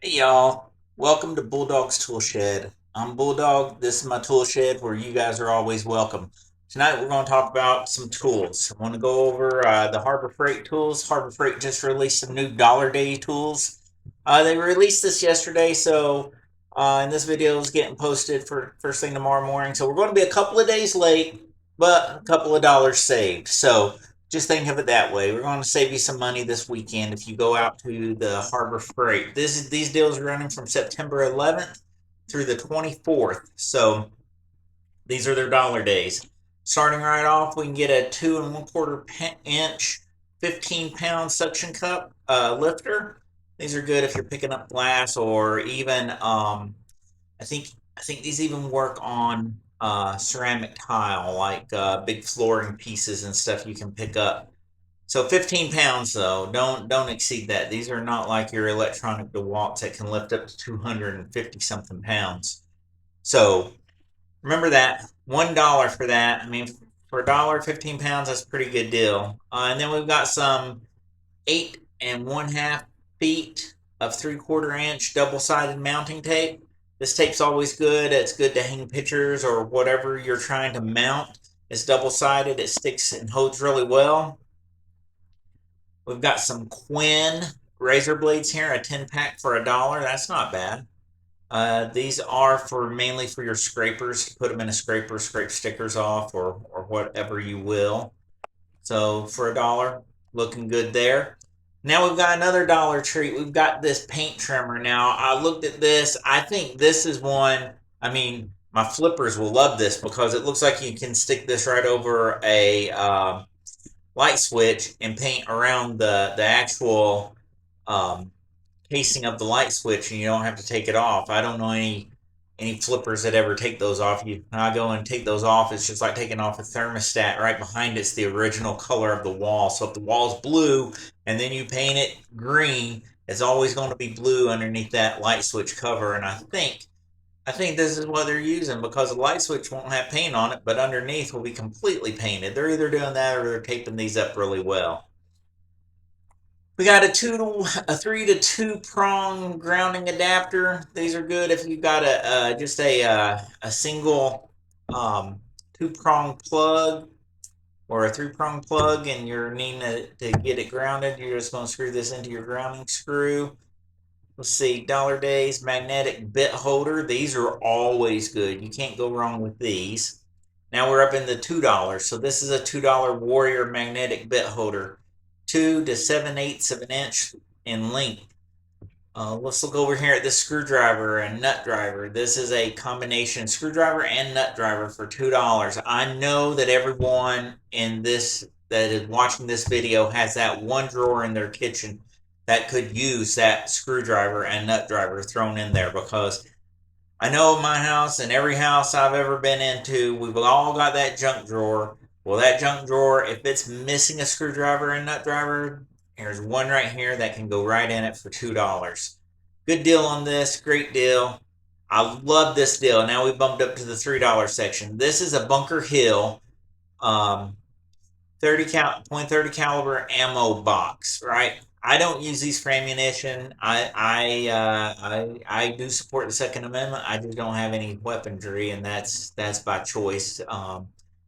Hey y'all, welcome to Bulldog's Tool Shed. I'm Bulldog. This is my tool shed where you guys are always welcome. Tonight we're going to talk about some tools. I want to go over the Harbor Freight tools. Harbor Freight just released some new Dollar Day tools. They released this yesterday, so and this video is getting posted for first thing tomorrow morning. So we're going to be a couple of days late, but a couple of dollars saved. So just think of it that way. We're going to save you some money this weekend if you go out to the Harbor Freight. These deals are running from September 11th through the 24th. So these are their dollar days. Starting right off, we can get a 2 1/4 inch, 15-pound suction cup lifter. These are good if you're picking up glass or even I think I think these even work on ceramic tile, like big flooring pieces and stuff you can pick up. So 15 pounds though, don't exceed that. These are not like your electronic DeWalt's that can lift up to 250 something pounds. So remember that. $1 for that. I mean, for a dollar, 15 pounds, that's a pretty good deal. And then we've got some 8 1/2 feet of 3/4 inch double-sided mounting tape. This tape's always good. It's good to hang pictures or whatever you're trying to mount. It's double-sided. It sticks and holds really well. We've got some Quinn razor blades here, a 10 pack for $1. That's not bad. These are for mainly for your scrapers. Put them in a scraper, scrape stickers off or whatever you will. So for $1, looking good there. Now we've got another dollar treat. We've got this paint trimmer. Now I looked at this. I think this is one. I mean, my flippers will love this because it looks like you can stick this right over a light switch and paint around the actual um, casing of the light switch, and you don't have to take it off. I don't know any flippers that ever take those off. You I go and take those off. It's just like taking off a thermostat. Right behind it's the original color of the wall. So if the wall's blue and then you paint it green, it's always going to be blue underneath that light switch cover. And I think this is what they're using because the light switch won't have paint on it, but underneath will be completely painted. They're either doing that or they're taping these up really well. We got a 3 to 2 prong grounding adapter. These are good if you've got just a single 2 prong plug or a 3 prong plug and you're needing to get it grounded. You're just going to screw this into your grounding screw. Let's see, Dollar Days magnetic bit holder. These are always good. You can't go wrong with these. Now we're up in the $2. So this is a $2 Warrior magnetic bit holder. 2 to 7/8 of an inch in length. Let's look over here at this screwdriver and nut driver. This is a combination screwdriver and nut driver for $2. I know that everyone in this that is watching this video has that one drawer in their kitchen that could use that screwdriver and nut driver thrown in there because I know in my house and every house I've ever been into, we've all got that junk drawer. Well, that junk drawer, if it's missing a screwdriver and nut driver, there's one right here that can go right in it for $2. Good deal on this, great deal. I love this deal. Now we bumped up to the $3 section. This is a Bunker Hill 30 caliber ammo box, right? I don't use these for ammunition. I do support the Second Amendment. I just don't have any weaponry, and that's by choice.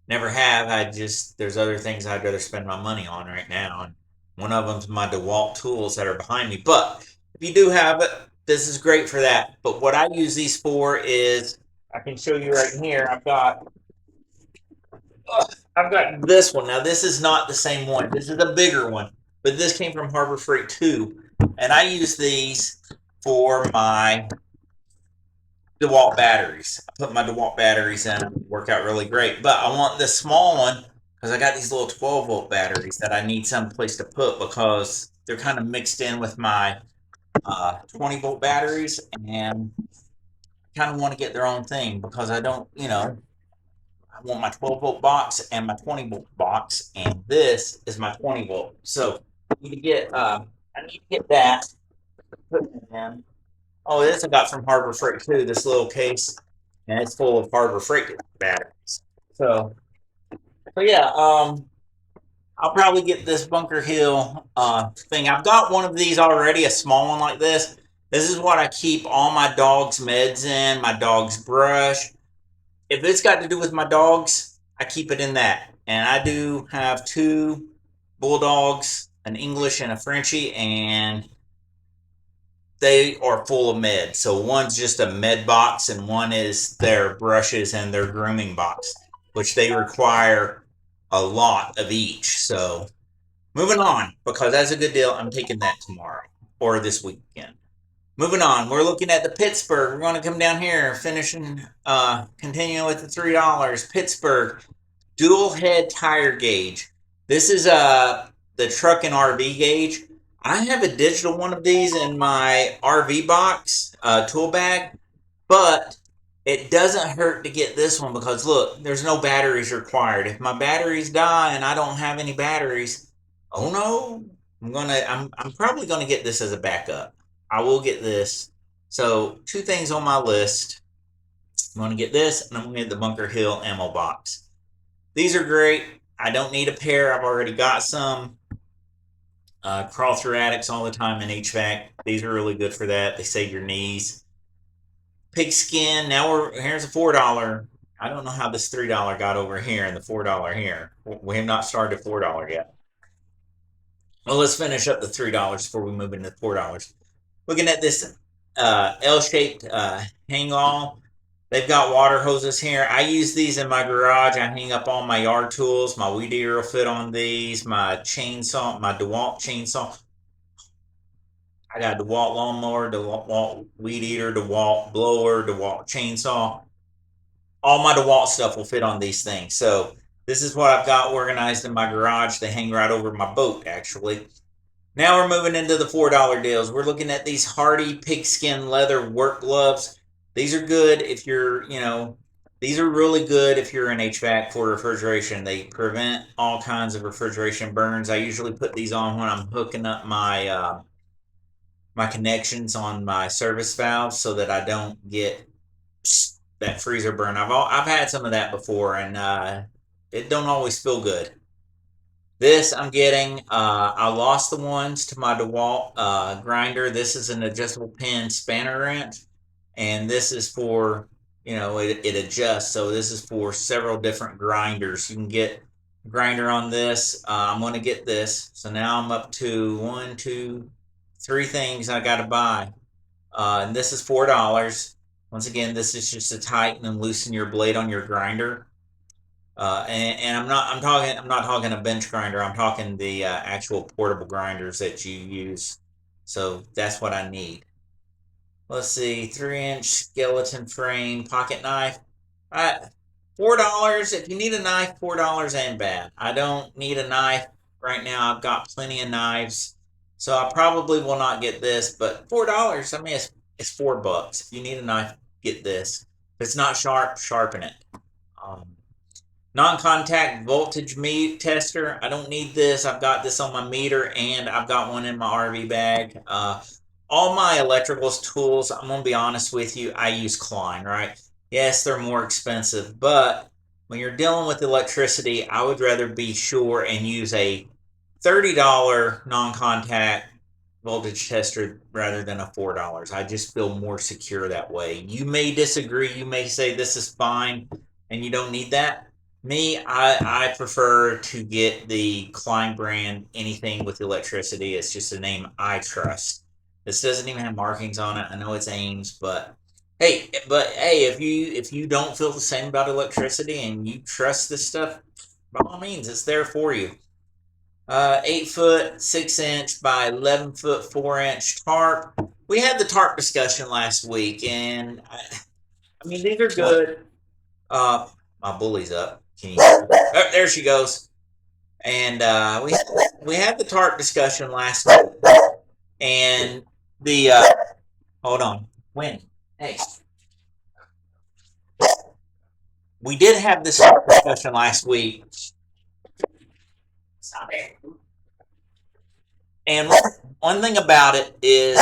Never have. There's other things I'd rather spend my money on right now, and one of them's my DeWalt tools that are behind me. But if you do have it, this is great for that. But what I use these for is I can show you right here. I've got this one. Now, this is not the same one. This is a bigger one, but this came from Harbor Freight too. And I use these for my DeWalt batteries. I put my DeWalt batteries in, work out really great. But I want this small one because I got these little 12-volt batteries that I need some place to put because they're kind of mixed in with my 20-volt batteries, and I kind of want to get their own thing because I don't, I want my 12-volt box and my 20-volt box, and this is my 20-volt. So I need to get that. Put it in. Oh, this I got from Harbor Freight too. This little case, and it's full of Harbor Freight batteries. So, so yeah, I'll probably get this Bunker Hill thing. I've got one of these already, a small one like this, This is what I keep all my dog's meds in, my dog's brush. If it's got to do with my dogs, I keep it in that. And I do have two bulldogs, an English and a Frenchie, and they are full of meds. So one's just a med box, and one is their brushes and their grooming box, which they require a lot of each. So moving on, because that's a good deal. I'm taking that tomorrow or this weekend. Moving on, we're looking at the Pittsburgh. We're going to come down here, finishing, continuing with the $3. Pittsburgh dual head tire gauge. This is the truck and RV gauge. I have a digital one of these in my RV box, tool bag, but it doesn't hurt to get this one because look, there's no batteries required. If my batteries die and I don't have any batteries, oh no, I'm probably gonna get this as a backup. I will get this. So two things on my list. I'm gonna get this and I'm gonna get the Bunker Hill ammo box. These are great. I don't need a pair. I've already got some. Crawl through attics all the time in HVAC. These are really good for that. They save your knees. Pigskin. Now here's a $4. I don't know how this $3 got over here and the $4 here. We have not started $4 yet. Well, let's finish up the $3 before we move into $4. Looking at this L-shaped hang all. They've got water hoses here. I use these in my garage. I hang up all my yard tools. My weed eater will fit on these. My chainsaw, my DeWalt chainsaw. I got DeWalt lawnmower, DeWalt weed eater, DeWalt blower, DeWalt chainsaw. All my DeWalt stuff will fit on these things. So this is what I've got organized in my garage. They hang right over my boat, actually. Now we're moving into the $4 deals. We're looking at these Hardy pigskin leather work gloves. These are good if you're, these are really good if you're in HVAC for refrigeration. They prevent all kinds of refrigeration burns. I usually put these on when I'm hooking up my connections on my service valves so that I don't get that freezer burn. I've had some of that before, and it don't always feel good. This I'm getting. I lost the ones to my DeWalt grinder. This is an adjustable pin spanner wrench, and this is for it adjusts. So this is for several different grinders. You can get a grinder on this. I'm going to get this. So now I'm up to 1, 2, 3 things I got to buy. And this is $4. Once again, this is just to tighten and loosen your blade on your grinder. And I'm not talking a bench grinder. I'm talking the actual portable grinders that you use. So that's what I need. Let's see, 3-inch skeleton frame pocket knife. $4. If you need a knife, $4 ain't bad. I don't need a knife right now. I've got plenty of knives, so I probably will not get this. But $4. I mean, it's $4. If you need a knife, get this. If it's not sharp, sharpen it. Non-contact voltage meter tester. I don't need this. I've got this on my meter and I've got one in my RV bag. All my electrical tools, I'm going to be honest with you, I use Klein, right? Yes, they're more expensive, but when you're dealing with electricity, I would rather be sure and use a $30 non-contact voltage tester rather than a $4. I just feel more secure that way. You may disagree. You may say this is fine and you don't need that. Me, I prefer to get the Klein brand, anything with electricity. It's just a name I trust. This doesn't even have markings on it. I know it's Ames, but hey, if you don't feel the same about electricity and you trust this stuff, by all means, it's there for you. 8-foot, 6-inch by 11-foot, 4-inch tarp. We had the tarp discussion last week, and I mean these are good. My bully's up. Can you? Oh, there she goes. And we had the tarp discussion last week, and the hold on, when? Hey, we did have this tarp discussion last week. Stop it. And one thing about it is,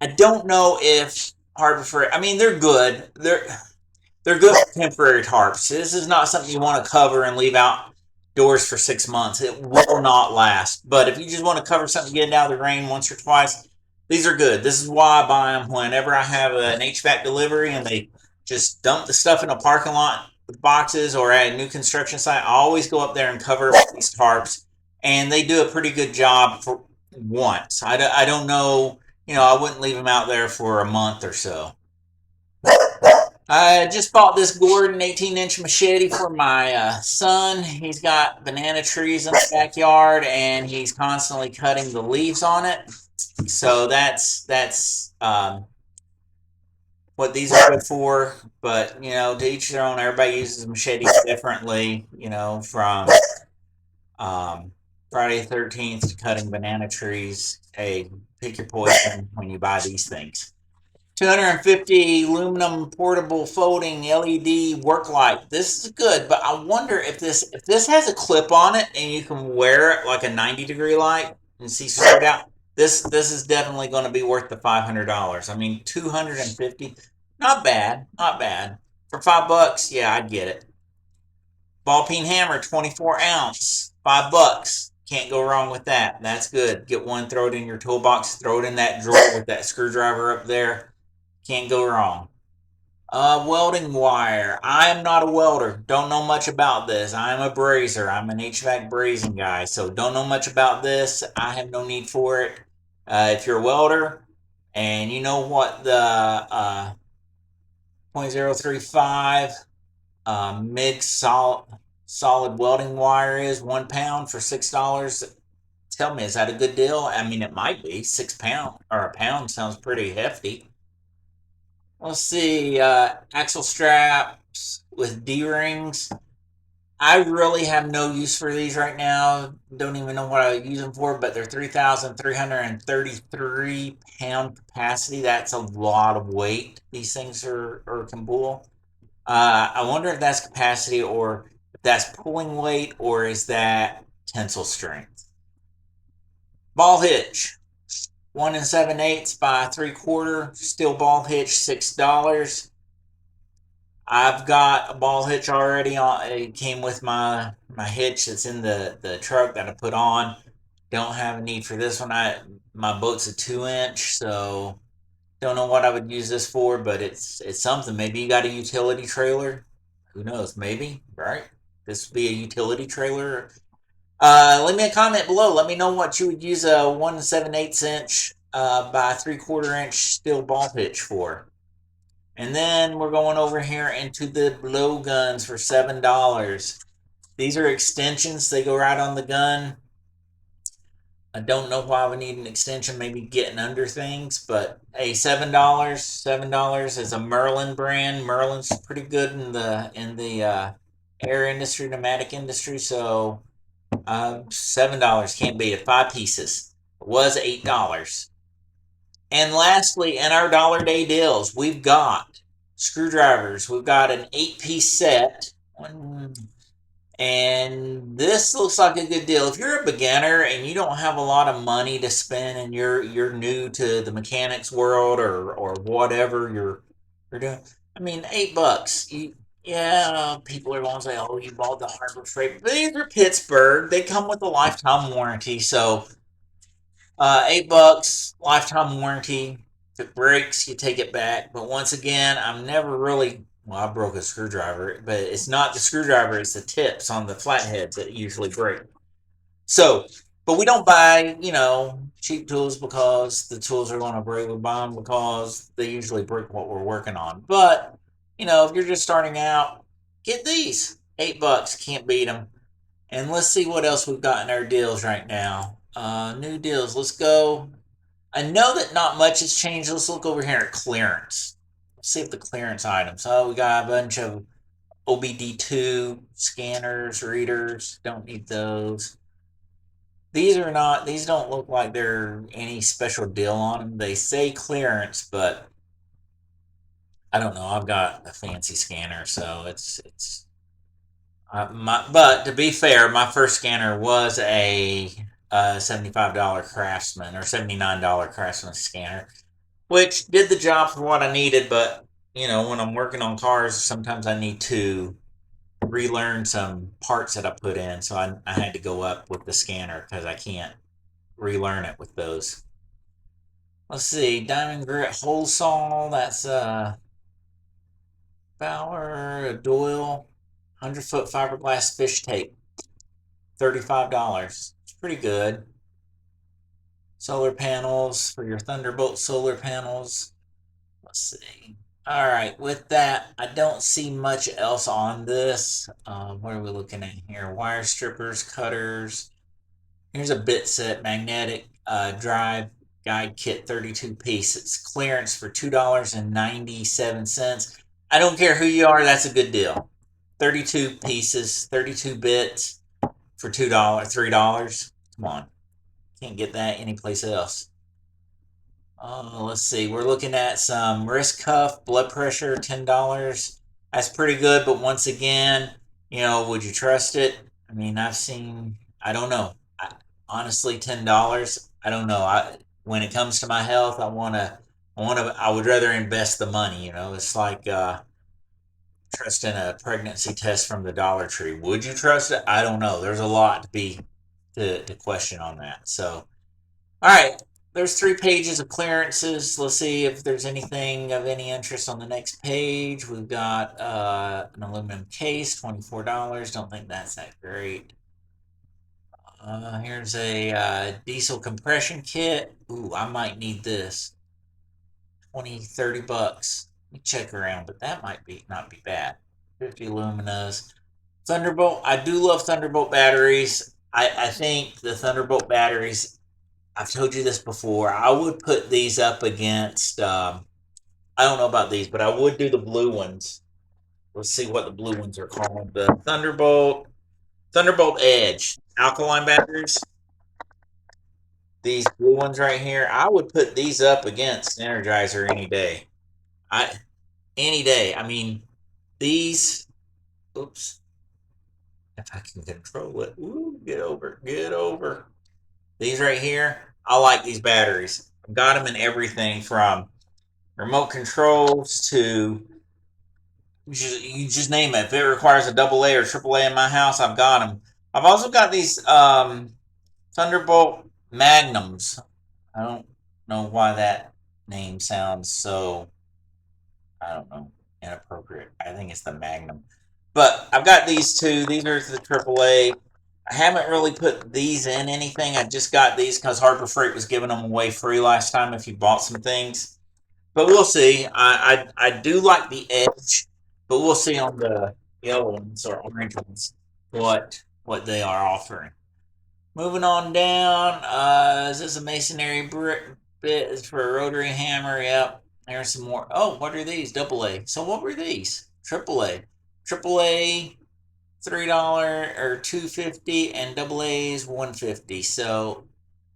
I don't know if Harbor Freight. I mean, they're good. They're good for temporary tarps. This is not something you want to cover and leave out doors for 6 months. It will not last. But if you just want to cover something, get it out of the rain once or twice, These are good. This is why I buy them whenever I have an HVAC delivery and they just dump the stuff in a parking lot with boxes or at a new construction site. I always go up there and cover it with these tarps, and they do a pretty good job for once. I don't know, I wouldn't leave them out there for a month or so. I just bought this Gordon 18-inch machete for my son. He's got banana trees in the backyard, and he's constantly cutting the leaves on it. So that's what these are good for. But to each their own. Everybody uses machetes differently. From Friday the 13th to cutting banana trees. Hey, pick your poison when you buy these things. 250 aluminum portable folding LED work light. This is good, but I wonder if this has a clip on it and you can wear it like a 90-degree light and see straight out. This is definitely going to be worth the $500. I mean, 250, not bad, not bad. For $5, yeah, I'd get it. Ball peen hammer, 24 ounce, $5. Can't go wrong with that. That's good. Get one, throw it in your toolbox, throw it in that drawer with that screwdriver up there. Can't go wrong. Welding wire. I am not a welder. Don't know much about this. I'm a brazier. I'm an HVAC brazing guy, so don't know much about this. I have no need for it. If you're a welder and you know what the .035 MIG solid welding wire is, 1 pound for $6. Tell me, is that a good deal? I mean, it might be. 6 pound or a pound sounds pretty hefty. Let's see, axle straps with D-rings. I really have no use for these right now. Don't even know what I use them for, but they're 3,333 pound capacity. That's a lot of weight these things can pull. I wonder if that's capacity or if that's pulling weight or is that tensile strength. Ball hitch. 1 7/8 by 3/4 steel ball hitch, $6. I've got a ball hitch already on. It came with my hitch that's in the truck that I put on. Don't have a need for this one. My boat's a 2-inch, so don't know what I would use this for, but it's something. Maybe you got a utility trailer. Who knows? Maybe, right? This would be a utility trailer. Leave me a comment below. Let me know what you would use a 1 7/8 inch by 3/4 inch steel ball hitch for. And then we're going over here into the blow guns for $7. These are extensions. They go right on the gun. I don't know why we need an extension, maybe getting under things, but hey, $7. $7 is a Merlin brand. Merlin's pretty good in the air industry, pneumatic industry, so $7 can't beat it. 5 pieces. It was $8. And lastly, in our Dollar Day deals, we've got screwdrivers. We've got an 8-piece set. And this looks like a good deal. If you're a beginner and you don't have a lot of money to spend and you're new to the mechanics world or whatever you're doing, I mean, $8. Yeah, people are going to say, "Oh, you bought the Harbor Freight." But these are Pittsburgh. They come with a lifetime warranty, so $8, lifetime warranty. If it breaks, you take it back. But once again, I'm never really. Well, I broke a screwdriver, but it's not the screwdriver; it's the tips on the flatheads that usually break. So, but we don't buy, cheap tools because the tools are going to break. We buy them because they usually break what we're working on. But if you're just starting out, get these. $8, can't beat them. And let's see what else we've got in our deals right now. New deals. Let's go. I know that not much has changed. Let's look over here at clearance. Let's see if the clearance items. Oh, we got a bunch of OBD2 scanners, readers. Don't need those. These don't look like they're any special deal on them. They say clearance, but I don't know. I've got a fancy scanner, so it's but to be fair, my first scanner was a $75 Craftsman or $79 Craftsman scanner, which did the job for what I needed. But when I'm working on cars, sometimes I need to relearn some parts that I put in, so I had to go up with the scanner because I can't relearn it with those. Let's see, Diamond Grit Hole Saw. That's Fowler, Doyle, 100-foot fiberglass fish tape, $35. It's pretty good. Solar panels for your Thunderbolt solar panels. Let's see. All right, with that, I don't see much else on this. What are we looking at here? Wire strippers, cutters. Here's a bit set magnetic drive guide kit, 32 piece. It's clearance for $2.97. I don't care who you are, that's a good deal. 32 pieces, 32 bits for $2, $3. Come on, can't get that anyplace else. Let's see. We're looking at some wrist cuff, blood pressure, $10. That's pretty good, but once again, would you trust it? I mean, I don't know. Honestly, $10. I don't know. When it comes to my health, I would rather invest the money. It's like trusting a pregnancy test from the Dollar Tree. Would you trust it? I don't know. There's a lot to question on that. So. All right, there's 3 pages of clearances. Let's see if there's anything of any interest on the next page. We've got an aluminum case, $24. Don't think that's that great. Here's a diesel compression kit. Ooh, I might need this. 20, $30. Let me check around, but that might not be bad. 50 luminas. Thunderbolt. I do love Thunderbolt batteries. I think the Thunderbolt batteries, I've told you this before. I would put these up against. I don't know about these, but I would do the blue ones. Let's see what the blue ones are called. The Thunderbolt Edge alkaline batteries. These blue ones right here. I would put these up against Energizer any day. Any day. I mean, these. Oops. If I can control it. Ooh, get over. Get over. These right here, I like these batteries. I've got them in everything from remote controls to you just name it. If it requires a double A or triple A in my house, I've got them. I've also got these Thunderbolt Magnums. I don't know why that name sounds so, I don't know, inappropriate. I think it's the Magnum. But I've got these two. These are the triple A. I haven't really put these in anything. I just got these because Harbor Freight was giving them away free last time if you bought some things. But we'll see. I do like the Edge, but we'll see on the yellow ones or orange ones what they are offering. Moving on down. Is this a masonry brick bit? It's for a rotary hammer. Yep. There's some more. Oh, what are these? Double A. So what were these? Triple A. Triple A, $3 or $2.50, and double A's $1.50. So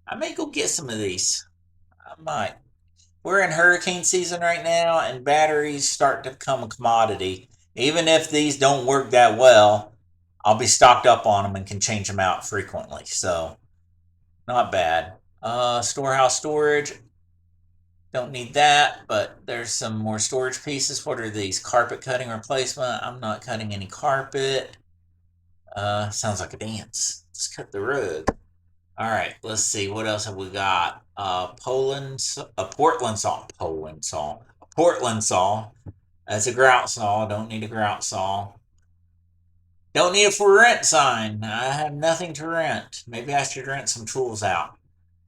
I may go get some of these. I might. We're in hurricane season right now, and batteries start to become a commodity. Even if these don't work that well, I'll be stocked up on them and can change them out frequently. So not bad. Storehouse storage. Don't need that, but there's some more storage pieces. What are these? Carpet cutting replacement. I'm not cutting any carpet. Sounds like a dance. Let's cut the rug. All right, let's see. What else have we got? A Portland saw. A Portland saw. That's a grout saw. Don't need a grout saw. Don't need a for rent sign. I have nothing to rent. Maybe I should rent some tools out.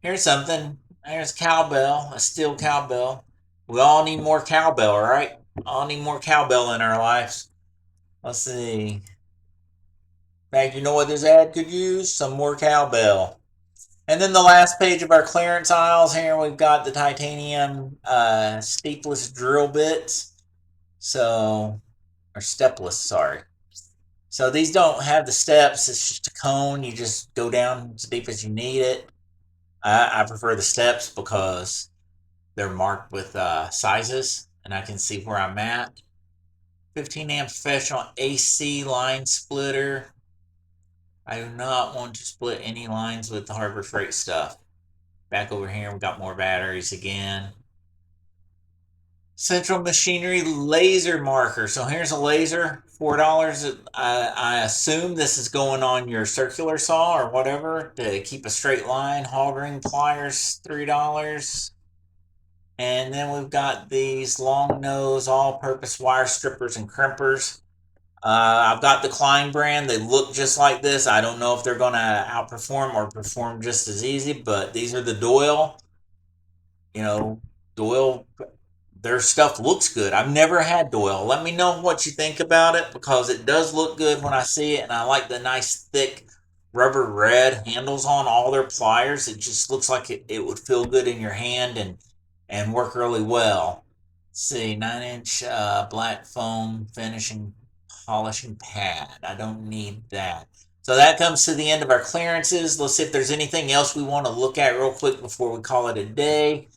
Here's something. There's cowbell, a steel cowbell. We all need more cowbell, right? All need more cowbell in our lives. Let's see. In fact, you know what this ad could use? Some more cowbell. And then the last page of our clearance aisles here, we've got the titanium steepless drill bits. So, or stepless, sorry. So these don't have the steps. It's just a cone. You just go down as deep as you need it. I prefer the steps because they're marked with sizes, and I can see where I'm at. 15 amp professional AC line splitter. I do not want to split any lines with the Harbor Freight stuff. Back over here, we got more batteries again. Central Machinery laser marker. So here's a laser, $4. I assume this is going on your circular saw or whatever to keep a straight line. Hall ring pliers, $3. And then we've got these long nose all-purpose wire strippers and crimpers. I've got the Klein brand. They look just like this. I don't know if they're going to outperform or perform just as easy, but these are the Doyle. You know, Doyle, their stuff looks good. I've never had Doyle. Let me know what you think about it because it does look good when I see it, and I like the nice thick rubber red handles on all their pliers. It just looks like it would feel good in your hand and work really well. Let's see, 9-inch black foam finishing polishing pad. I don't need that. So that comes to the end of our clearances. Let's see if there's anything else we want to look at real quick before we call it a day.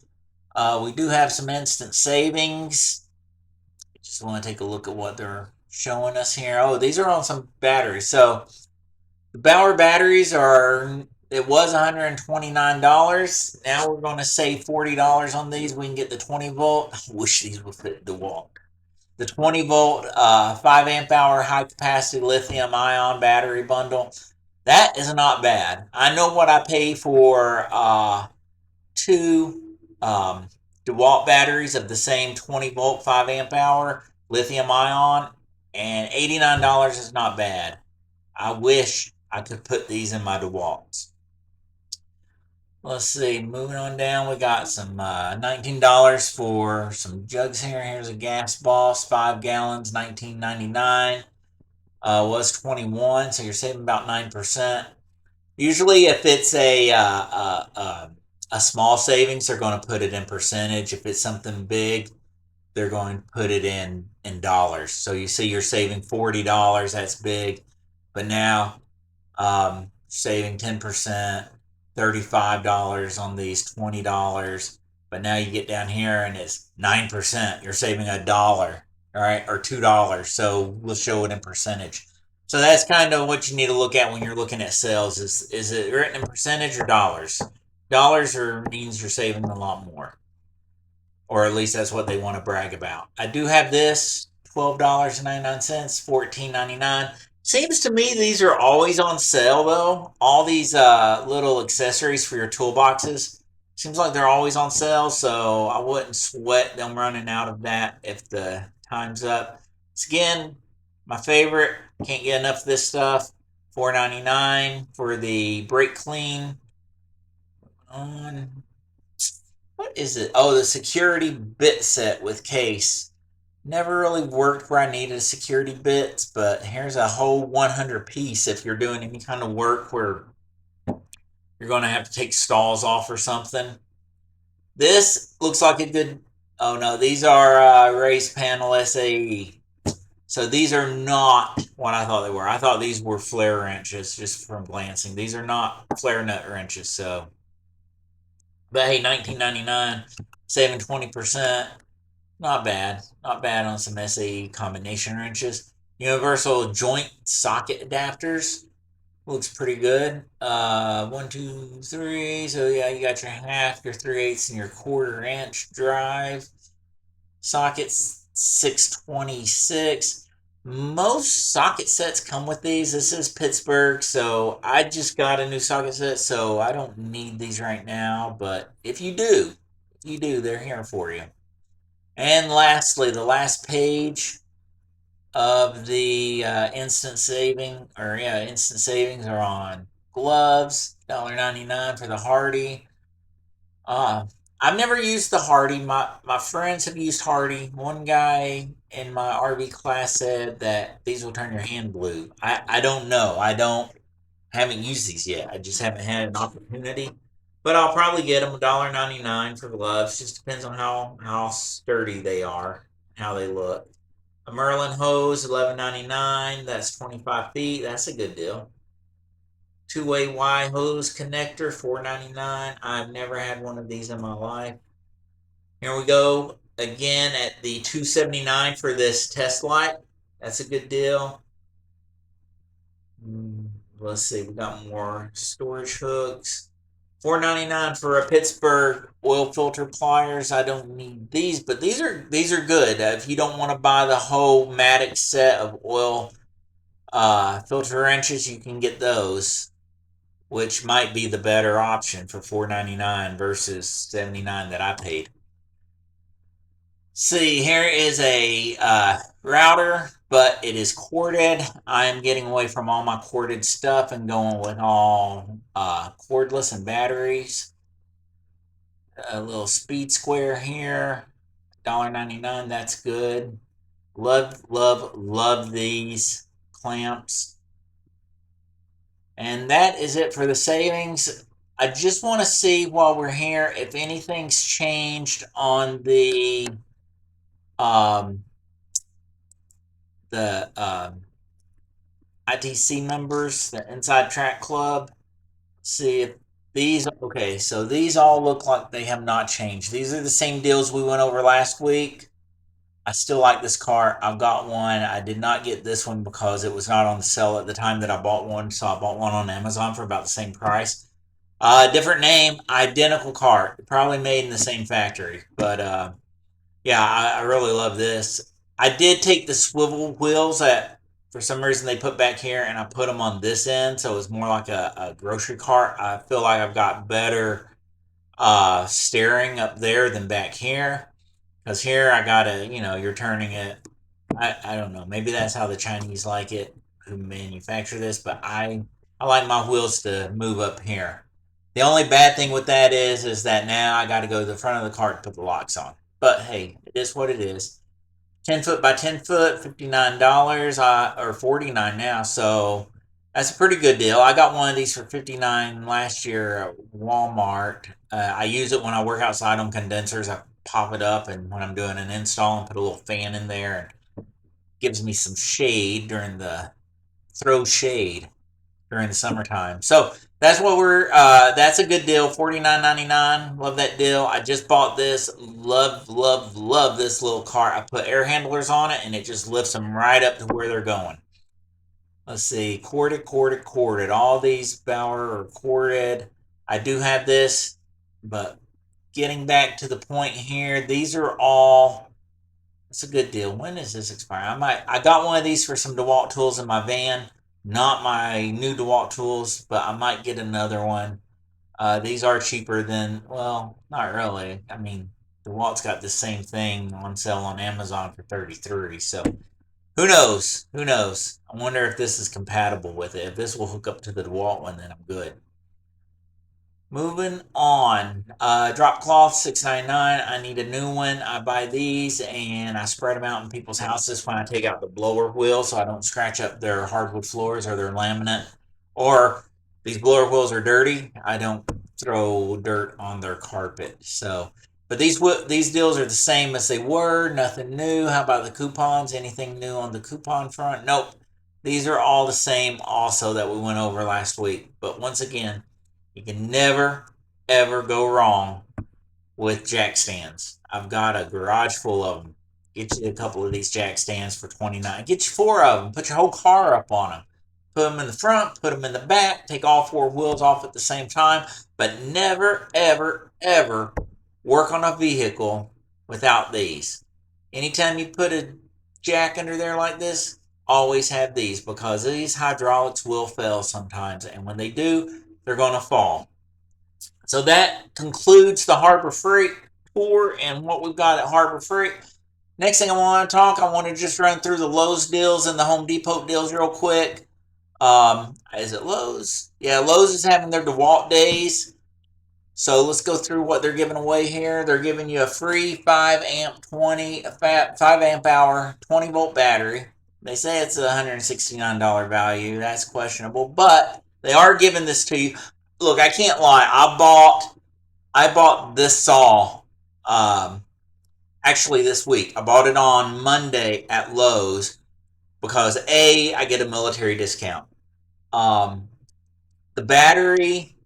We do have some instant savings. Just want to take a look at what they're showing us here. Oh, these are on some batteries. So the Bauer batteries are, it was $129. Now we're going to save $40 on these. We can get the 20 volt. I wish these would fit the wall. The 20 volt, 5 amp hour high capacity lithium ion battery bundle. That is not bad. I know what I pay for two DeWalt batteries of the same 20 volt 5 amp hour lithium ion, and $89 is not bad. I wish I could put these in my DeWalts. Let's see, moving on down, we got some $19 for some jugs here. Here's a Gas Boss, 5 gallons, $19.99. Was 21, so you're saving about 9%. Usually, if it's a small savings, they're going to put it in percentage. If it's something big, they're going to put it in dollars. So you see, you're saving $40. That's big, but now saving 10%, $35 on these, $20. But now you get down here and it's 9%. You're saving $1, all right, or $2. So we'll show it in percentage. So that's kind of what you need to look at when you're looking at sales. Is it written in percentage or dollars? Dollars means you're saving a lot more, or at least that's what they want to brag about. I do have this $12.99, $14.99. Seems to me these are always on sale though. All these little accessories for your toolboxes. Seems like they're always on sale, so I wouldn't sweat them running out of that if the time's up. It's again my favorite. Can't get enough of this stuff. $4.99 for the brake clean. On what is it? Oh, the security bit set with case. Never really worked where I needed security bits, but here's a whole 100 piece if you're doing any kind of work where you're going to have to take stalls off or something. This looks like a good. Oh no, these are raised panel SAE. So these are not what I thought they were. I thought these were flare wrenches just from glancing. These are not flare nut wrenches. So, but hey, $19.99, saving 20%. Not bad. Not bad on some SAE combination wrenches. Universal joint socket adapters. Looks pretty good. 1, 2, 3. So yeah, you got your half, your 3/8, and your 1/4 inch drive. Sockets 626. Most socket sets come with these. This is Pittsburgh, so I just got a new socket set, so I don't need these right now. But if you do, they're here for you. And lastly, the last page of the instant savings are on gloves, $1.99 for the Hardy. Uh, I've never used the Hardy. My friends have used Hardy. One guy in my RV class said that these will turn your hand blue. I don't know. Haven't used these yet. I just haven't had an opportunity. But I'll probably get them $1.99 for gloves. Just depends on how sturdy they are, how they look. A Merlin hose, $11.99. That's 25 feet. That's a good deal. Two-way Y hose connector, $4.99. I've never had one of these in my life. Here we go again at the $2.79 for this test light. That's a good deal. Let's see, we got more storage hooks. $4.99 for a Pittsburgh oil filter pliers. I don't need these, but these are good. If you don't want to buy the whole Matic set of oil filter wrenches, you can get those, which might be the better option for $4.99 versus $79 that I paid. See, here is a router, but it is corded. I'm getting away from all my corded stuff and going with all cordless and batteries. A little speed square here, $1.99. That's good. Love, love, love these clamps. And that is it for the savings. I just want to see while we're here if anything's changed on um, the ITC members, the Inside Track Club. See if these, okay, so these all look like they have not changed. These are the same deals we went over last week. I still like this car. I've got one. I did not get this one because it was not on the sale at the time that I bought one. So I bought one on Amazon for about the same price. Different name, identical car. Probably made in the same factory. But yeah, I really love this. I did take the swivel wheels that for some reason they put back here and I put them on this end. So it's more like a grocery cart. I feel like I've got better steering up there than back here. Because here I gotta, you're turning it. I don't know. Maybe that's how the Chinese like it, who manufacture this. But I like my wheels to move up here. The only bad thing with that is that now I got to go to the front of the cart to put the locks on. But hey, it is what it is. 10 foot by 10 foot, $59 or 49 now. So that's a pretty good deal. I got one of these for 59 last year at Walmart. I use it when I work outside on condensers. I pop it up, and when I'm doing an install, and put a little fan in there, and gives me some shade during the throw shade during the summertime. So that's what we're. That's a good deal. $49.99. Love that deal. I just bought this. Love, love, love this little cart. I put air handlers on it, and it just lifts them right up to where they're going. Let's see. Corded, corded, corded. All these Bauer are corded. I do have this, but getting back to the point here, these are all. It's a good deal. When does this expire? I got one of these for some DeWalt tools in my van. Not my new DeWalt tools, but I might get another one. These are cheaper than, well, not really. I mean, DeWalt's got the same thing on sale on Amazon for 33. So who knows? Who knows? I wonder if this is compatible with it. If this will hook up to the DeWalt one, then I'm good. Moving on, drop cloth $6.99. I need a new one. I buy these and I spread them out in people's houses when I take out the blower wheel, so I don't scratch up their hardwood floors or their laminate. Or these blower wheels are dirty. I don't throw dirt on their carpet. So, but these deals are the same as they were. Nothing new. How about the coupons? Anything new on the coupon front? Nope. These are all the same. Also that we went over last week. But once again, you can never, ever go wrong with jack stands. I've got a garage full of them. Get you a couple of these jack stands for 29. Get you four of them. Put your whole car up on them. Put them in the front, put them in the back, take all four wheels off at the same time, but never, ever, ever work on a vehicle without these. Anytime you put a jack under there like this, always have these, because these hydraulics will fail sometimes, and when they do, they're going to fall. So that concludes the Harbor Freight tour and what we've got at Harbor Freight. Next thing I want to just run through the Lowe's deals and the Home Depot deals real quick. Is it Lowe's? Yeah, Lowe's is having their DeWalt days. So let's go through what they're giving away here. They're giving you a free 5 amp hour 20-volt battery. They say it's a $169 value. That's questionable, but they are giving this to you. Look, I can't lie. I bought this saw actually this week. I bought it on Monday at Lowe's because I get a military discount. The battery,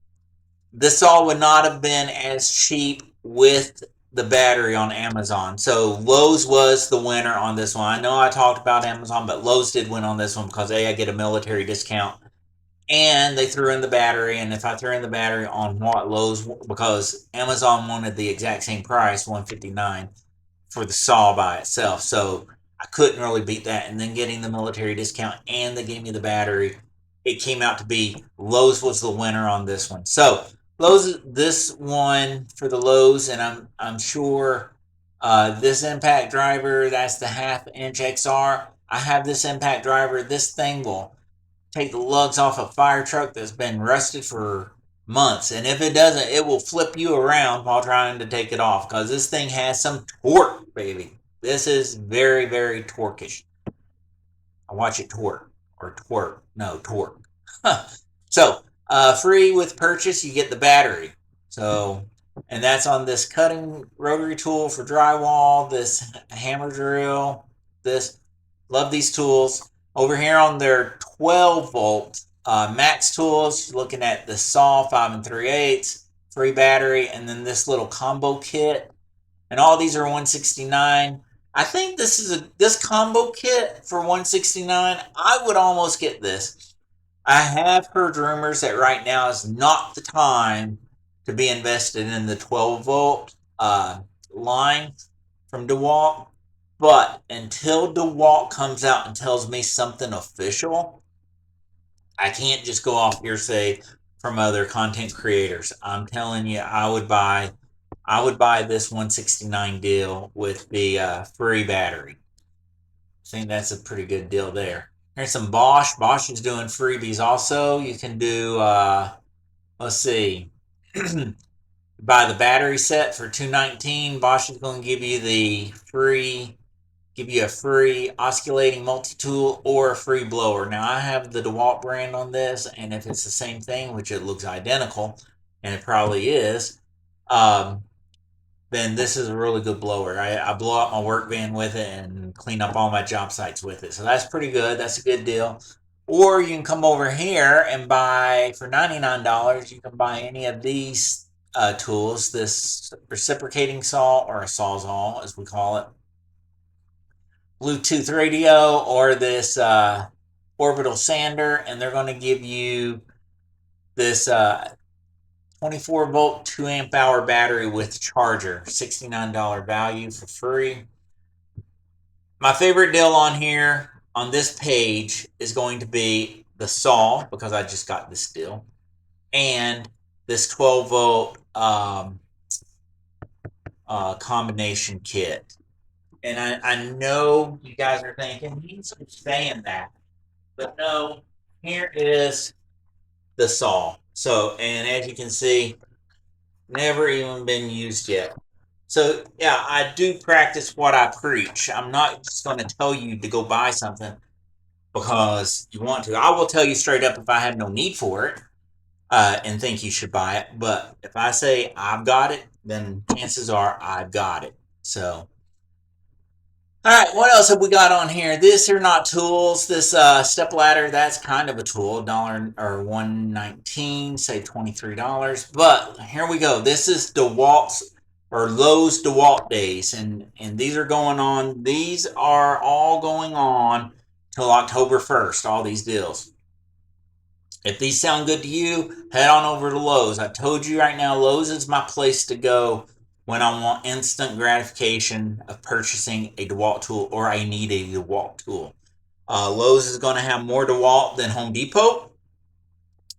this all would not have been as cheap with the battery on Amazon. So Lowe's was the winner on this one. I know I talked about Amazon, but Lowe's did win on this one because I get a military discount. And they threw in the battery, and if I threw in the battery on what Lowe's, because Amazon wanted the exact same price, 159 for the saw by itself. So I couldn't really beat that. And then getting the military discount and they gave me the battery, it came out to be Lowe's was the winner on this one. So Lowe's, this one for the Lowe's, and I'm sure This impact driver, that's the 1/2 inch XR. I have this impact driver. This thing will take the lugs off a fire truck that's been rusted for months. And if it doesn't, it will flip you around while trying to take it off because this thing has some torque, baby. This is very, very torquish. I watch it torque or twerk. No, torque. So, free with purchase, you get the battery. So, and that's on this cutting rotary tool for drywall, this hammer drill, this. Love these tools. Over here on their 12-volt max tools, looking at the saw 5 3/8, free battery, and then this little combo kit. And all these are 169. I think this combo kit for 169. I would almost get this. I have heard rumors that right now is not the time to be invested in the 12-volt line from DeWalt. But until DeWalt comes out and tells me something official, I can't just go off hearsay from other content creators. I'm telling you, I would buy this 169 deal with the free battery. I think that's a pretty good deal there. Here's some Bosch. Bosch is doing freebies also. You can do, let's see, buy the battery set for $219. Bosch is going to give you a free oscillating multi-tool or a free blower. Now I have the DeWalt brand on this, and if it's the same thing, which it looks identical, and it probably is, then this is a really good blower. I blow out my work van with it and clean up all my job sites with it. So that's pretty good. That's a good deal. Or you can come over here and buy, for $99, you can buy any of these tools, this reciprocating saw, or a sawzall as we call it, Bluetooth radio, or this orbital sander, and they're going to give you this 24 volt 2 amp hour battery with charger, $69 value for free. My favorite deal on here on this page is going to be the saw, because I just got this deal, and this 12 volt combination kit. And I know you guys are thinking, he's saying that. But no, here is the saw. So, and as you can see, never even been used yet. So, yeah, I do practice what I preach. I'm not just going to tell you to go buy something because you want to. I will tell you straight up if I have no need for it and think you should buy it. But if I say I've got it, then chances are I've got it. So, all right, what else have we got on here? This are not tools. This step ladder, that's kind of a tool. $1 or $119, say $23. But here we go. This is DeWalt's or Lowe's DeWalt days, and these are going on. These are all going on till October 1st. All these deals. If these sound good to you, head on over to Lowe's. I told you right now, Lowe's is my place to go when I want instant gratification of purchasing a DeWalt tool or I need a DeWalt tool. Lowe's is going to have more DeWalt than Home Depot.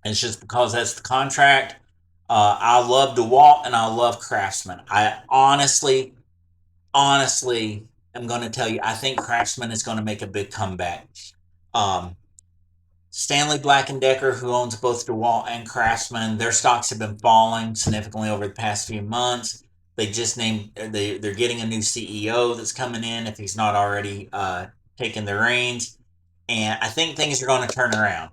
It's just because that's the contract. I love DeWalt and I love Craftsman. I honestly am going to tell you, I think Craftsman is going to make a big comeback. Stanley Black & Decker, who owns both DeWalt and Craftsman, their stocks have been falling significantly over the past few months. They just they're getting a new CEO that's coming in, if he's not already taking the reins. And I think things are going to turn around.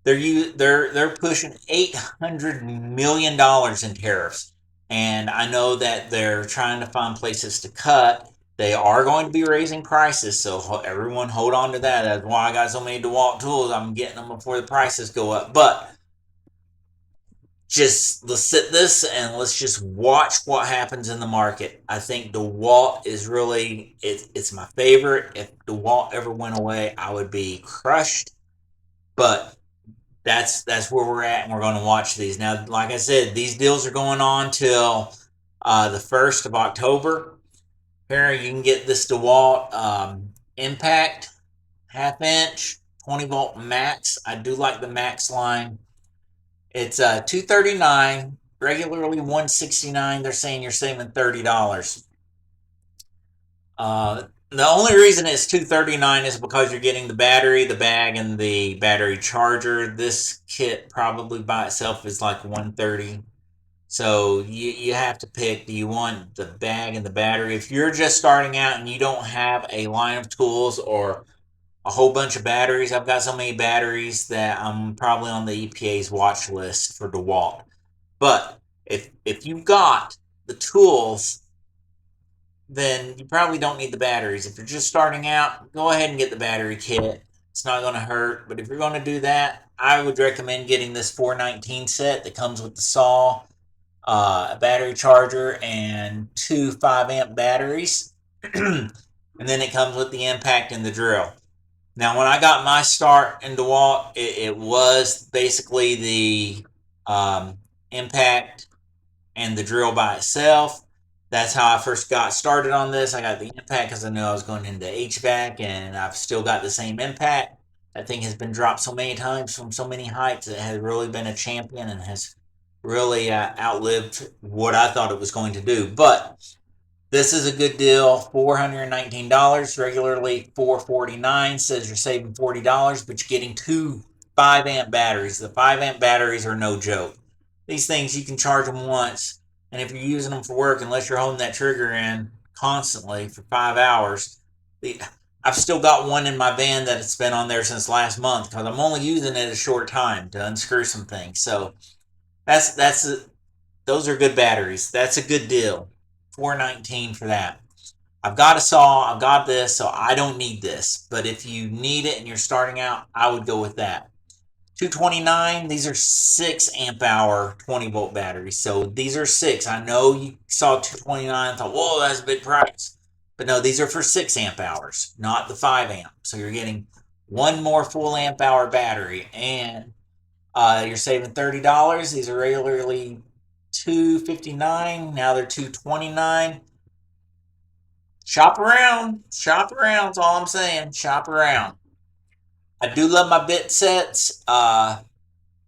They're pushing $800 million in tariffs. And I know that they're trying to find places to cut. They are going to be raising prices, so everyone hold on to that. That's why I got so many DeWalt tools. I'm getting them before the prices go up. But let's sit this and let's just watch what happens in the market. I think DeWalt is really, it's my favorite. If DeWalt ever went away, I would be crushed. But that's where we're at, and we're going to watch these. Now, like I said, these deals are going on till the 1st of October. Here you can get this DeWalt Impact 1/2 inch 20 volt max. I do like the max line. It's $239, regularly $169. They're saying you're saving $30. The only reason it's $239 is because you're getting the battery, the bag, and the battery charger. This kit probably by itself is like $130. So you have to pick, do you want the bag and the battery? If you're just starting out and you don't have a line of tools or a whole bunch of batteries, I've got so many batteries that I'm probably on the EPA's watch list for DeWalt. But if you've got the tools, then you probably don't need the batteries. If you're just starting out, go ahead and get the battery kit. It's not going to hurt. But if you're going to do that, I would recommend getting this 419 set that comes with the saw, a battery charger, and two 5 amp batteries. And then it comes with the impact and the drill. Now, when I got my start in DeWalt, it was basically the impact and the drill by itself. That's how I first got started on this. I got the impact because I knew I was going into HVAC, and I've still got the same impact. That thing has been dropped so many times from so many heights. It has really been a champion and has really outlived what I thought it was going to do. But this is a good deal. $419, regularly $449. Says you're saving $40, but you're getting two 5 amp batteries. The 5 amp batteries are no joke. These things, you can charge them once, and if you're using them for work, unless you're holding that trigger in constantly for 5 hours, I've still got one in my van that it's been on there since last month because I'm only using it a short time to unscrew some things. So that's those are good batteries. That's a good deal. $419 for that. I've got a saw, I've got this, so I don't need this. But if you need it and you're starting out, I would go with that. 229, these are 6 amp hour 20 volt batteries. So these are six. I know you saw 229 and thought, whoa, that's a big price. But no, these are for 6 amp hours, not the 5 amp. So you're getting one more full amp hour battery, and you're saving $30. These are regularly $259. Now they're $229. Shop around. Shop around. That's all I'm saying. Shop around. I do love my bit sets. I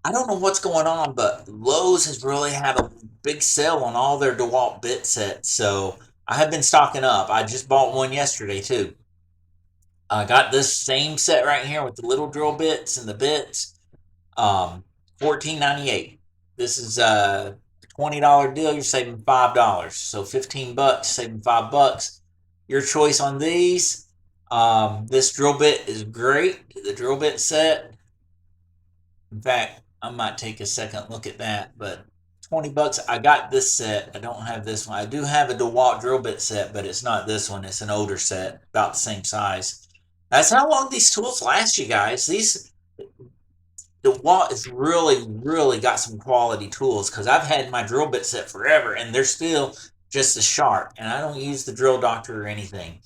don't know what's going on, but Lowe's has really had a big sale on all their DeWalt bit sets. So I have been stocking up. I just bought one yesterday too. I got this same set right here with the little drill bits and the bits. 14.98. This is a $20 deal. You're saving $5. So $15, saving $5. Your choice on these. This drill bit is great. The drill bit set. In fact, I might take a second look at that, but $20. I got this set. I don't have this one. I do have a DeWalt drill bit set, but it's not this one. It's an older set, about the same size. That's how long these tools last, you guys. DeWalt has really got some quality tools because I've had my drill bit set forever and they're still just as sharp. And I don't use the drill doctor or anything.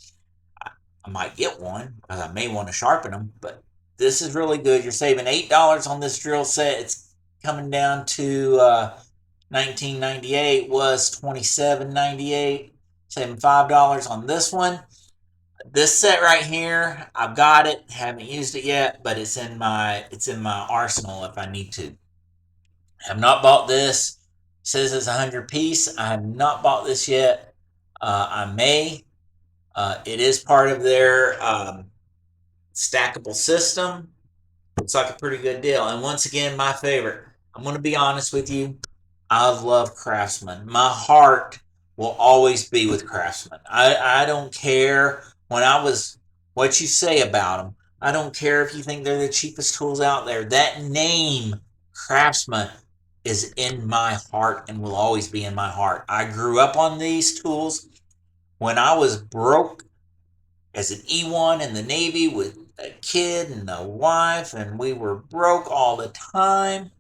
I might get one because I may want to sharpen them, but this is really good. You're saving $8 on this drill set. It's coming down to $19.98, was $27.98. Saving $5 on this one. This set right here, I've got it. Haven't used it yet, but it's in my arsenal if I need to. Have not bought this. It says it's 100 piece. I have not bought this yet. I may. It is part of their stackable system. Looks like a pretty good deal. And once again, my favorite. I'm going to be honest with you. I love Craftsman. My heart will always be with Craftsman. I don't care what you say about them. I don't care if you think they're the cheapest tools out there. That name, Craftsman, is in my heart and will always be in my heart. I grew up on these tools when I was broke as an E1 in the Navy with a kid and a wife, and we were broke all the time.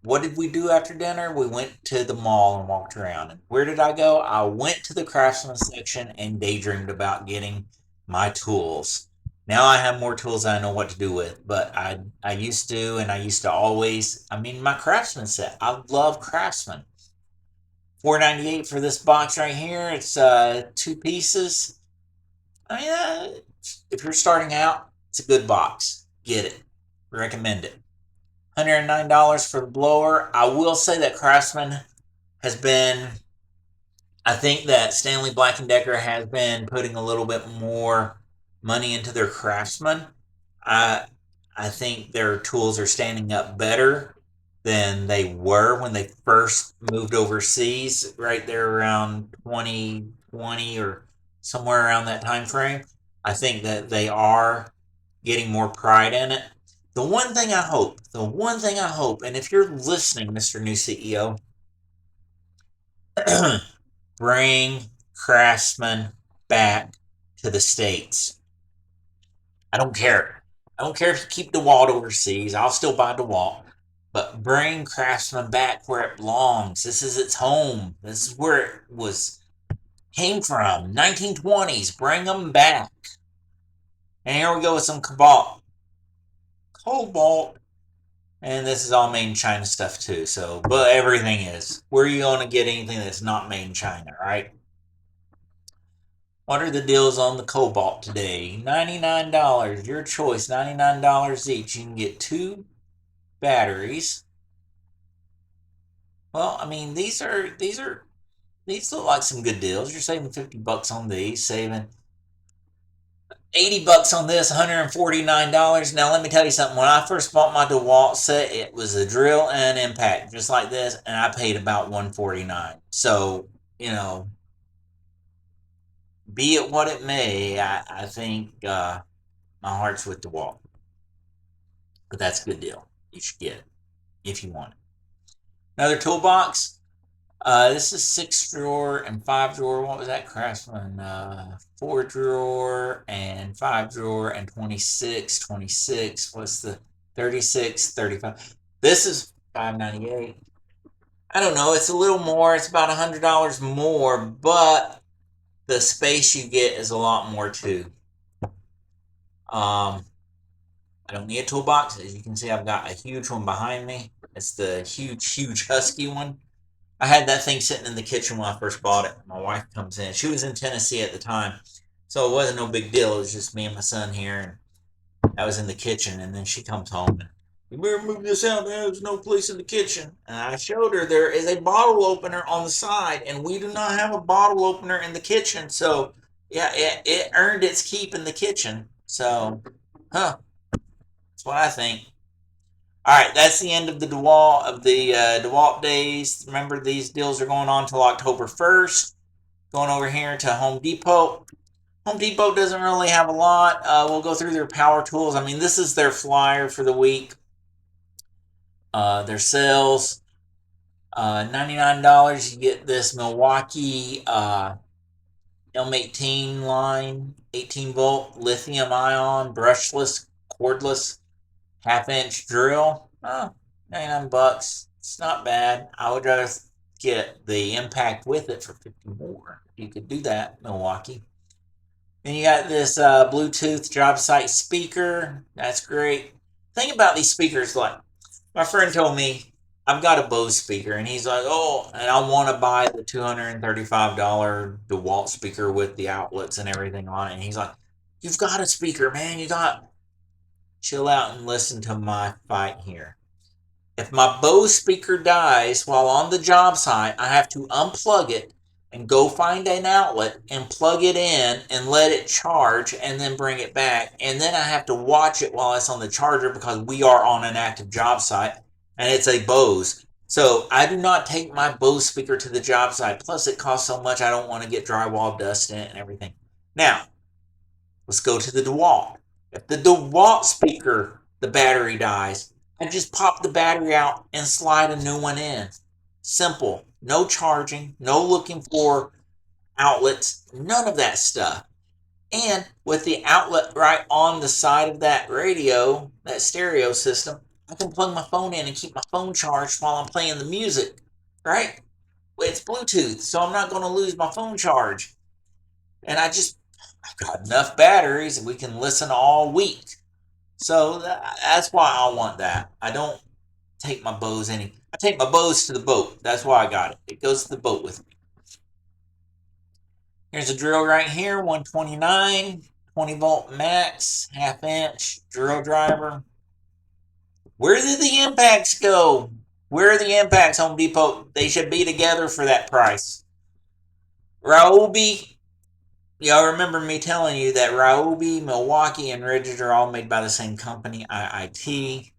What did we do after dinner? We went to the mall and walked around. And where did I go? I went to the Craftsman section and daydreamed about getting my tools. Now I have more tools I know what to do with, but I used to, and I used to always, my Craftsman set. I love Craftsman. $4.98 for this box right here. It's 2 pieces. If you're starting out, it's a good box. Get it. Recommend it. $109 for the blower. I will say that Craftsman has been I think that Stanley Black & Decker has been putting a little bit more money into their Craftsman. I I think their tools are standing up better than they were when they first moved overseas, right there around 2020 or somewhere around that time frame. I think that they are getting more pride in it. The one thing I hope, and if you're listening, Mr. New CEO, bring Craftsman back to the States. I don't care. I don't care if you keep DeWalt overseas. I'll still buy DeWalt. But bring Craftsman back where it belongs. This is its home. This is where it was came from. 1920s. Bring them back. And here we go with some cobalt. And this is all made in China stuff too. So, but everything is. Where are you going to get anything that's not made in China, right? What are the deals on the cobalt today? $99. Your choice. $99 each. You can get 2 batteries. Well, I mean, these look like some good deals. You're saving $50 on these, saving $80 on this, $149. Now let me tell you something. When I first bought my DeWalt set, it was a drill and an impact, just like this, and I paid about $149. So, you know, be it what it may, I think my heart's with DeWalt. But that's a good deal. You should get it if you want it. Another toolbox. This is 6 drawer and 5 drawer. What was that, Craftsman? 4 drawer and 5 drawer and 26. 26. What's the 36? 35. This is $5.98. I don't know. It's a little more. It's about $100 more, but the space you get is a lot more too. I don't need a toolbox. As you can see, I've got a huge one behind me. It's the huge husky one. I had that thing sitting in the kitchen when I first bought it. My wife comes in. She was in Tennessee at the time, so it wasn't no big deal. It was just me and my son here, and I was in the kitchen. And then she comes home and, you better move this out. There's no place in the kitchen. And I showed her there is a bottle opener on the side, and we do not have a bottle opener in the kitchen. So yeah, it earned its keep in the kitchen. So, huh? That's what I think. All right, that's the end of the DeWalt days. Remember, these deals are going on till October 1st. Going over here to Home Depot. Home Depot doesn't really have a lot. We'll go through their power tools. I mean, this is their flyer for the week. Their sales. $99, you get this Milwaukee M18 line, 18-volt lithium ion, brushless, cordless, half-inch drill. Oh, $99. It's not bad. I would rather get the impact with it for 50 more. You could do that, Milwaukee. Then you got this Bluetooth job site speaker. That's great. Think about these speakers. Like, my friend told me, I've got a Bose speaker, and he's like, oh, and I want to buy the $235 DeWalt speaker with the outlets and everything on it. And he's like, you've got a speaker, man. You got, chill out and listen to my fight here. If my Bose speaker dies while on the job site, I have to unplug it and go find an outlet and plug it in and let it charge and then bring it back. And then I have to watch it while it's on the charger because we are on an active job site and it's a Bose. So I do not take my Bose speaker to the job site. Plus it costs so much I don't want to get drywall dust in it and everything. Now, let's go to the DeWalt. If the DeWalt speaker, the battery dies, I just pop the battery out and slide a new one in. Simple. No charging, no looking for outlets, none of that stuff. And with the outlet right on the side of that radio, that stereo system, I can plug my phone in and keep my phone charged while I'm playing the music, right? It's Bluetooth, so I'm not going to lose my phone charge. And I've got enough batteries and we can listen all week. So that's why I want that. I don't take my Bose I take my Bose to the boat. That's why I got it. It goes to the boat with me. Here's a drill right here, 129, 20-volt max, half-inch drill driver. Where did the impacts go? Where are the impacts, Home Depot? They should be together for that price. Ryobi, y'all remember me telling you that Ryobi, Milwaukee, and Ridgid are all made by the same company, IIT.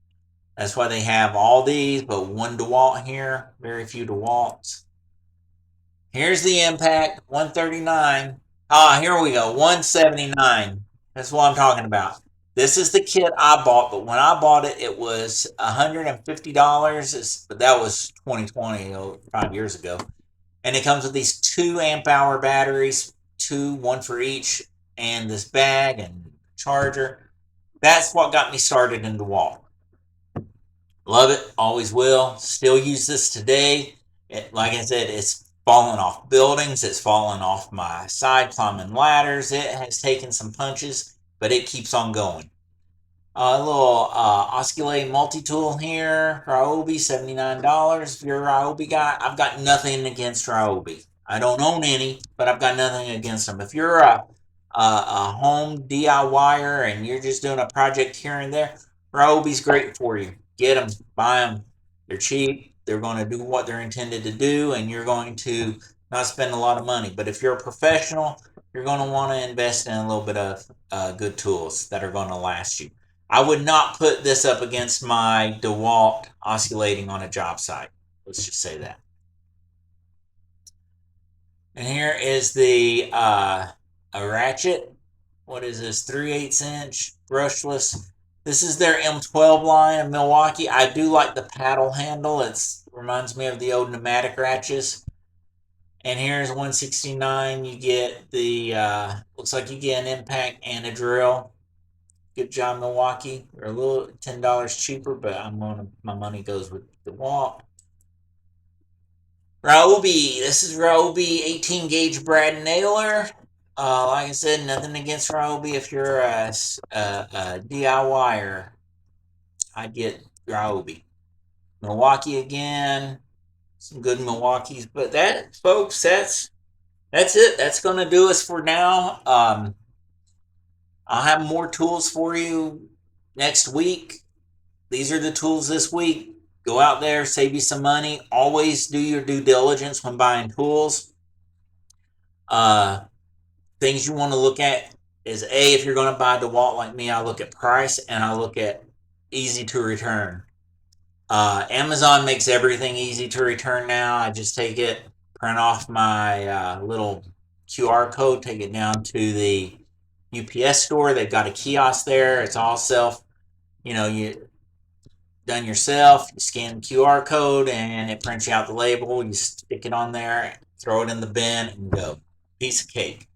That's why they have all these, but one DeWalt here. Very few DeWalts. Here's the Impact, 139. Here we go, 179. That's what I'm talking about. This is the kit I bought, but when I bought it, it was $150. But that was 2020, 5 years ago. And it comes with these 2 amp hour batteries, one for each, and this bag and charger. That's what got me started in DeWalt. Love it, always will. Still use this today. Like I said, it's fallen off buildings, it's fallen off my side climbing ladders. It has taken some punches, but it keeps on going. A little osculating multi-tool here, Ryobi, $79. If you're a Ryobi guy, I've got nothing against Ryobi. I don't own any, but I've got nothing against them. If you're a home DIYer and you're just doing a project here and there, Ryobi's great for you. Get them, buy them. They're cheap. They're going to do what they're intended to do, and you're going to not spend a lot of money. But if you're a professional, you're going to want to invest in a little bit of good tools that are going to last you. I would not put this up against my DeWalt oscillating on a job site. Let's just say that. And here is the a ratchet. What is this? 3/8 inch brushless. This is their M12 line of Milwaukee. I do like the paddle handle. It reminds me of the old pneumatic ratchets. And here's 169. You get the looks like you get an impact and a drill. Good job, Milwaukee. They're a little $10 cheaper, but my money goes with DeWalt. Ryobi. This is Ryobi 18 gauge brad nailer. Like I said, nothing against Ryobi if you're a DIYer. I get Ryobi. Milwaukee again. Some good Milwaukees, but that, folks, that's it. That's gonna do us for now. I'll have more tools for you next week. These are the tools this week. Go out there, save you some money. Always do your due diligence when buying tools. Things you want to look at is if you're going to buy DeWalt like me, I look at price and I look at easy to return. Amazon makes everything easy to return now. I just take it, print off my little QR code, take it down to the UPS store. They've got a kiosk there. It's all you done yourself. You scan the QR code and it prints you out the label. You stick it on there, throw it in the bin, and go. Piece of cake.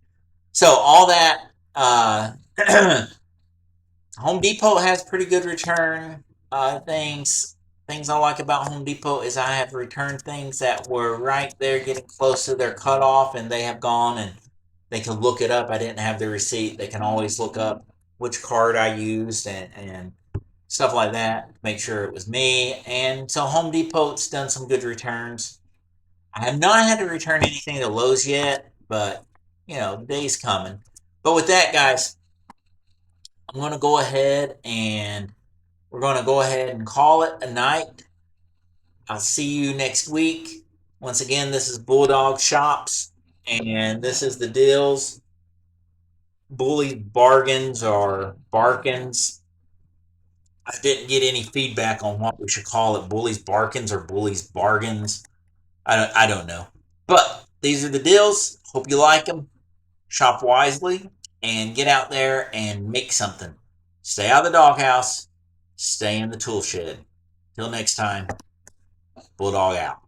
So all that. Home Depot has pretty good return things. Things I like about Home Depot is I have returned things that were right there getting close to their cutoff, and they have gone and they can look it up. I didn't have the receipt. They can always look up which card I used and stuff like that to make sure it was me. And so Home Depot's done some good returns. I have not had to return anything to Lowe's yet, but the day's coming. But with that, guys, I'm going to go ahead and we're going to go ahead and call it a night. I'll see you next week. Once again, this is Bulldog Shops, and this is the deals. Bully bargains or barkins. I didn't get any feedback on what we should call it, Bully's Barkins or Bully's Bargains. I don't know. But these are the deals. Hope you like them. Shop wisely and get out there and make something. Stay out of the doghouse. Stay in the tool shed. Till next time, Bulldog out.